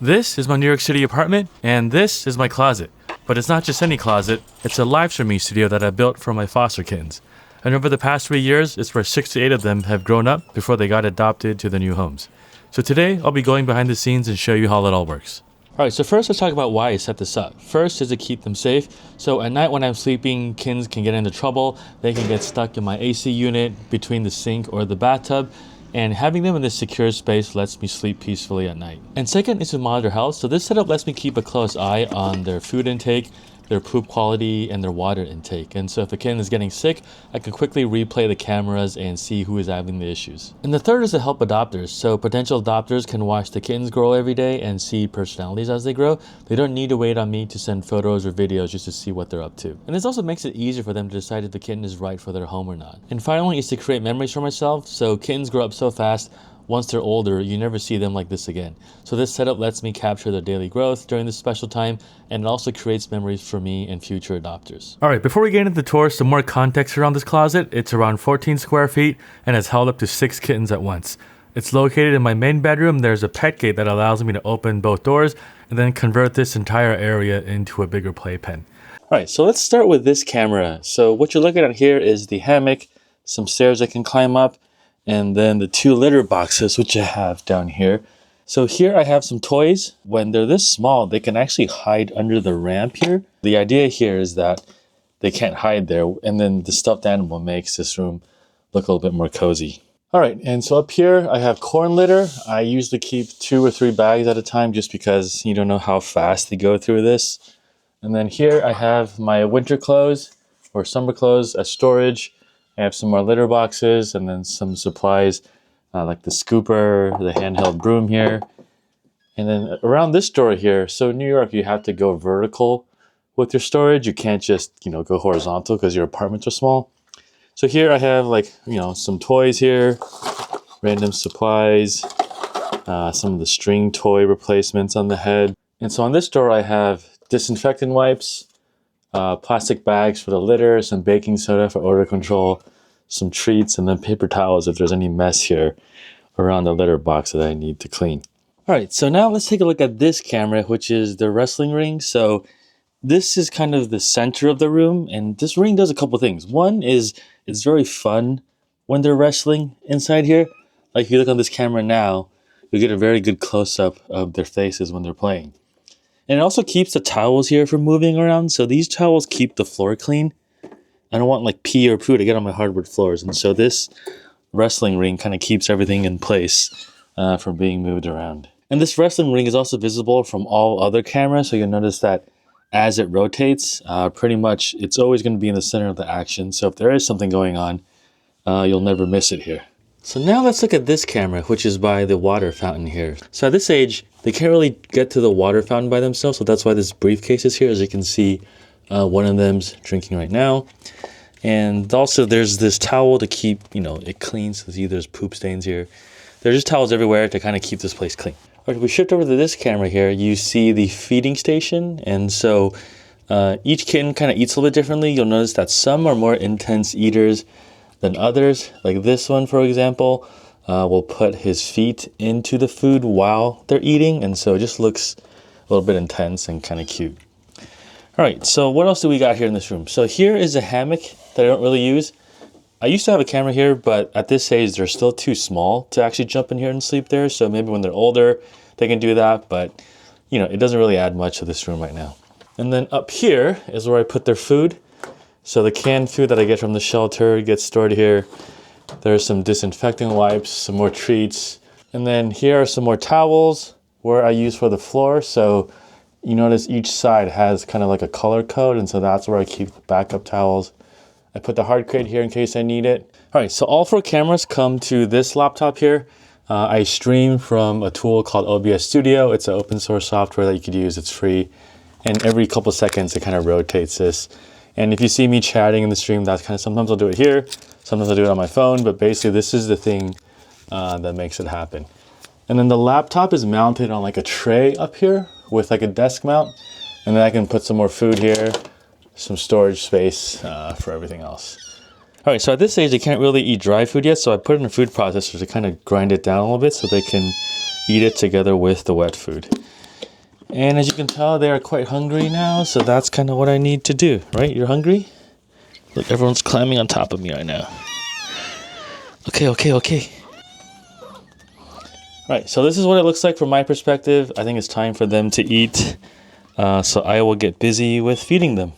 This is my New York City apartment, and this is my closet. But it's not just any closet, it's a live streaming studio that I built for my foster kittens. And over the past 3 years, it's where 6 to 8 of them have grown up before they got adopted to their new homes. So today, I'll be going behind the scenes and show you how it all works. Alright, so first let's talk about why I set this up. First is to keep them safe. So at night when I'm sleeping, kittens can get into trouble. They can get stuck in my AC unit, between the sink or the bathtub. And having them in this secure space lets me sleep peacefully at night. And second is to monitor health. So this setup lets me keep a close eye on their food intake, their poop quality, and their water intake. And so if a kitten is getting sick, I can quickly replay the cameras and see who is having the issues. And the third is to help adopters. So potential adopters can watch the kittens grow every day and see personalities as they grow. They don't need to wait on me to send photos or videos just to see what they're up to. And this also makes it easier for them to decide if the kitten is right for their home or not. And finally is to create memories for myself. So kittens grow up so fast. Once they're older, you never see them like this again. So this setup lets me capture their daily growth during this special time, and it also creates memories for me and future adopters. Alright, before we get into the tour, some more context around this closet. It's around 14 square feet and has held up to 6 kittens at once. It's located in my main bedroom. There's a pet gate that allows me to open both doors and then convert this entire area into a bigger playpen. Alright, so let's start with this camera. So what you're looking at here is the hammock, some stairs I can climb up, and then the 2 litter boxes, which I have down here. So here I have some toys. When they're this small, they can actually hide under the ramp here. The idea here is that they can't hide there, and then the stuffed animal makes this room look a little bit more cozy. All right, and so up here I have corn litter. I usually keep 2 or 3 bags at a time just because you don't know how fast they go through this. And then here I have my winter clothes or summer clothes as storage. I have some more litter boxes and then some supplies like the scooper, the handheld broom here. And then around this door here, so in New York, you have to go vertical with your storage. You can't just, go horizontal because your apartments are small. So here I have some toys here, random supplies, some of the string toy replacements on the head. And so on this door, I have disinfectant wipes, plastic bags for the litter, some baking soda for odor control, some treats, and then paper towels if there's any mess here around the litter box that I need to clean. All right, so now let's take a look at this camera, which is the wrestling ring. So this is kind of the center of the room, and this ring does a couple things. One is it's very fun when they're wrestling inside here. Like if you look on this camera now, you get a very good close-up of their faces when they're playing. And it also keeps the towels here from moving around. So these towels keep the floor clean. I don't want pee or poo to get on my hardwood floors. And so this wrestling ring kind of keeps everything in place from being moved around. And this wrestling ring is also visible from all other cameras. So you'll notice that as it rotates, pretty much it's always going to be in the center of the action. So if there is something going on, you'll never miss it here. So now let's look at this camera, which is by the water fountain here. So at this age, they can't really get to the water fountain by themselves. So that's why this briefcase is here. As you can see, one of them's drinking right now. And also there's this towel to keep, it clean. So see there's poop stains here. There's just towels everywhere to kind of keep this place clean. All right, if we shift over to this camera here, you see the feeding station. And so each kitten kind of eats a little bit differently. You'll notice that some are more intense eaters than others. Like this one, for example, will put his feet into the food while they're eating. And so it just looks a little bit intense and kind of cute. All right, so what else do we got here in this room? So here is a hammock that I don't really use. I used to have a camera here, but at this age, they're still too small to actually jump in here and sleep there. So maybe when they're older, they can do that. But, it doesn't really add much to this room right now. And then up here is where I put their food. So the canned food that I get from the shelter gets stored here. There's some disinfecting wipes, some more treats. And then here are some more towels where I use for the floor. So you notice each side has kind of like a color code. And so that's where I keep the backup towels. I put the hard crate here in case I need it. All right, so all 4 cameras come to this laptop here. I stream from a tool called OBS Studio. It's an open source software that you could use. It's free. And every couple seconds, it kind of rotates this. And if you see me chatting in the stream, that's kind of, sometimes I'll do it here. Sometimes I'll do it on my phone. But basically, this is the thing that makes it happen. And then the laptop is mounted on a tray up here with a desk mount. And then I can put some more food here, some storage space for everything else. All right, so at this stage, they can't really eat dry food yet. So I put it in a food processor to kind of grind it down a little bit so they can eat it together with the wet food. And as you can tell, they are quite hungry now, so that's kind of what I need to do, right? You're hungry? Look, everyone's climbing on top of me right now. Okay. Right, so this is what it looks like from my perspective. I think it's time for them to eat, so I will get busy with feeding them.